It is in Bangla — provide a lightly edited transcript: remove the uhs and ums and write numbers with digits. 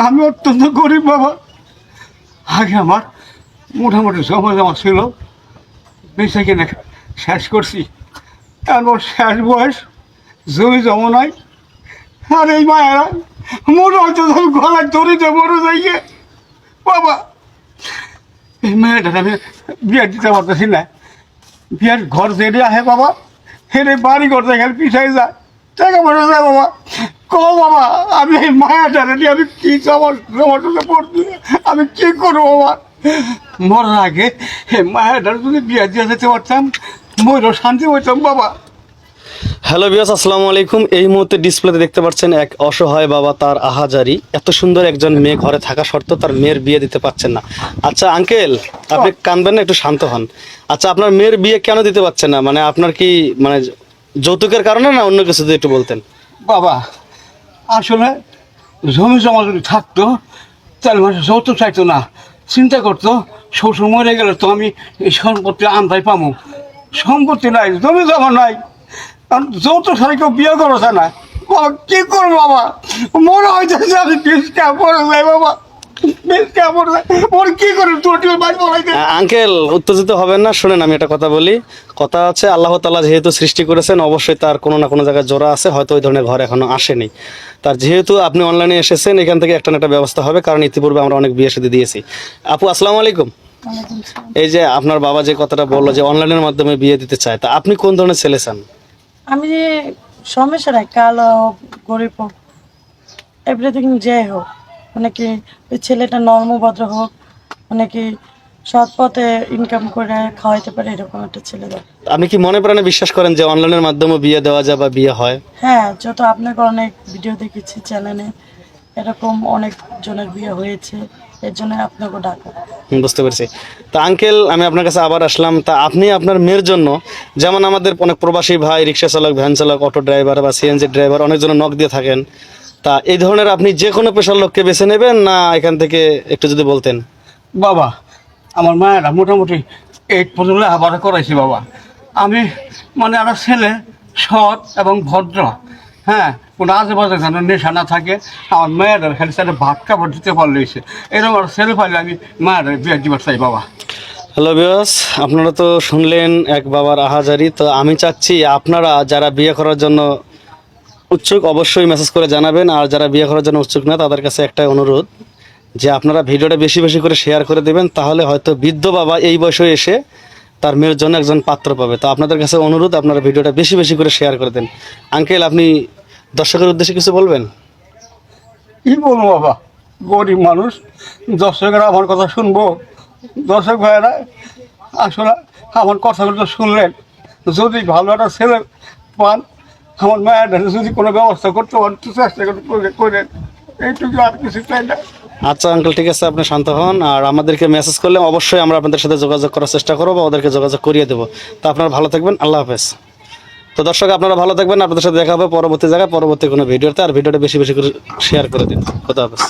আমি অত্যন্ত গরিব বাবা। আগে আমার মোটামুটি জমা জমা ছিল, বেঁচে কিনে শেষ করছি। তারপর শেষ বয়স, জমি জমা নাই। আর এই মায়েরা মনে হয়তো গলায় দড়িতে মরে যাই বাবা। এই মেয়েটা আমি বিয়ে দিতে পারতেছি না। বিয়ের ঘর যেতে আসে বাবা, হেরে বাড়ি করতে গেলে পিছাই যায়, টাকা পয়সা যায় বাবা। বাবা আমি এই মায়াটারে নিয়ে আমি কি জমাটোতে পড়ছি, আমি কি করবো বাবা? মরার আগে এই মায়াটার যদি বিয়ে দিয়ে যেতে পারতাম, ময়ূরও শান্তি হইতাম বাবা। হ্যালো ভিউয়ার্স, আসসালামু আলাইকুম। এই মুহূর্তে ডিসপ্লেতে দেখতে পাচ্ছেন এক অসহায় বাবা, তার আহাজারি। এত সুন্দর একজন মেয়ে ঘরে থাকা সত্ত্বেও তার মেয়ের বিয়ে দিতে পারছেন না। আচ্ছা আঙ্কেল, আপনি কাঁদবেন না, একটু শান্ত হন। আচ্ছা, আপনার মেয়ের বিয়ে কেন দিতে পারছেন না? মানে আপনার কি মানে যৌতুকের কারণে, না অন্য কিছু যদি একটু বলতেন। বাবা আসলে জমি জমা যদি থাকতো তাহলে মানে যৌতুক চাইতো না, চিন্তা করতো শ্বশুর মরে গেলে তো আমি এই সম্পত্তি আন্দাই পাবো। সম্পত্তি নাই, জমি জমা নাই, আর যৌতুক ছাড়া কেউ বিয়ে করা যায় না। বাবা কি করবো বাবা? মনে হয়তো যে আমি বিষটা পড়ে যাই বাবা, বিষটা পড়ে যায়। ওর কি করে তোর বাড়ি বলাইতে? আঙ্কেল উত্তেজিত হবেন না, শুনেন আমি একটা কথা বলি। কথা আছে, আল্লাহ তাআলা যেহেতু সৃষ্টি করেছেন, অবশ্যই তার কোনো না কোনো জায়গায় জোড়া আছে, হয়তো ওই ধরনের ঘর এখনো আসেনি। তার যেহেতু আপনি অনলাইনে এসেছেন, এখান থেকে একটা না একটা ব্যবস্থা হবে, কারণ ইতিপূর্বে আমরা অনেক বিয়ে শাদী দিয়েছি। আপু আসসালামু আলাইকুম। এই যে আপনার বাবা যে কথাটা বললো যে অনলাইনের মাধ্যমে বিয়ে দিতে চায়, তা আপনি কোন ধরনের ছেলে চান? আমি যে সমস্যা নাই, কালো হোক গরিব হোক, এভরিথিং যে হোক, মানে কি ওই ছেলেটা নর্মভদ্র হোক, মানে কি সৎ পথে ইনকাম করে খাওয়াইতে পারে, এরকম একটা ছেলে দেয়। আপনি কি মনে প্রাণে বিশ্বাস করেন যে অনলাইনের মাধ্যমে বিয়ে দেওয়া যায় বা বিয়ে হয়? হ্যাঁ, যত আপনাকে অনেক ভিডিও দেখেছি চ্যানেলে, এরকম অনেক জনের বিয়ে হয়েছে, এর জন্য আপনাকে ডাকা। বুঝতে পেরেছি। তা আঙ্কেল, আমি আপনার কাছে আবার আসলাম। তা আপনি আপনার মেয়ের জন্য, যেমন আমাদের অনেক প্রবাসী ভাই, রিক্সা চালক, ভ্যান চালক, অটো ড্রাইভার বা সিএনজি ড্রাইভার অনেকজন নক দিয়ে থাকেন, তা এই ধরনের আপনি যে কোনো পেশার লোককে বেছে নেবেন, না এখান থেকে একটু যদি বলতেন। বাবা আমার মায়েরা মোটামুটি 8 পর্যন্ত আবার করাইছি বাবা। আমি মানে একটা ছেলে সৎ এবং ভদ্র, হ্যাঁ, কোনো আশেপাশে যেন নেশা না থাকে। আমার মেয়েদের খালি ছেলে ভাত কাপড় দিতে পারলেইছে, এরকম একটা ছেলে পাইলে আমি মায়ের বিয়ে দিবার চাই বাবা। হ্যালো ভিউয়ার্স, আপনারা তো শুনলেন এক বাবার আহাজারি। তো আমি চাচ্ছি আপনারা যারা বিয়ে করার জন্য উৎসুক অবশ্যই মেসেজ করে জানাবেন, আর যারা বিয়ে করার জন্য উৎসুক না তাদের কাছে একটাই অনুরোধ, যে আপনারা ভিডিওটা বেশি বেশি করে শেয়ার করে দেবেন, তাহলে হয়তো বৃদ্ধ বাবা এই বয়সে এসে তার মেয়ের জন্য একজন পাত্র পাবে। তো আপনাদের কাছে অনুরোধ, আপনারা ভিডিওটা বেশি বেশি করে শেয়ার করে দেন। আঙ্কেল, আপনি দর্শকের উদ্দেশ্যে কিছু বলবেন? কি বলবো বাবা, গরিব মানুষ, দর্শকেরা আমার কথা শুনবো? দর্শক ভাইয়েরা আসলে আমার কথাগুলো তো শুনলেন। যদি ভালো একটা ছেলে পান, আমার মায়ের যদি কোনো ব্যবস্থা করতে পারেন তো চেষ্টা করেন, এইটুকু, আর কিছু চাই না। আচ্ছা আঙ্কেল, ঠিক আছে, আপনি শান্ত হন। আর আমাদেরকে মেসেজ করলে অবশ্যই আমরা আপনাদের সাথে যোগাযোগ করার চেষ্টা করবো বা ওদেরকে যোগাযোগ করিয়ে দেবো। তো আপনারা ভালো থাকবেন, আল্লাহ হাফেজ। তো দর্শক, আপনারা ভালো থাকবেন, আপনাদের সাথে দেখা হবে পরবর্তী জায়গায়, পরবর্তী কোনো ভিডিওতে। আর ভিডিওটা বেশি বেশি করে শেয়ার করে দিন। খোদা হাফেজ।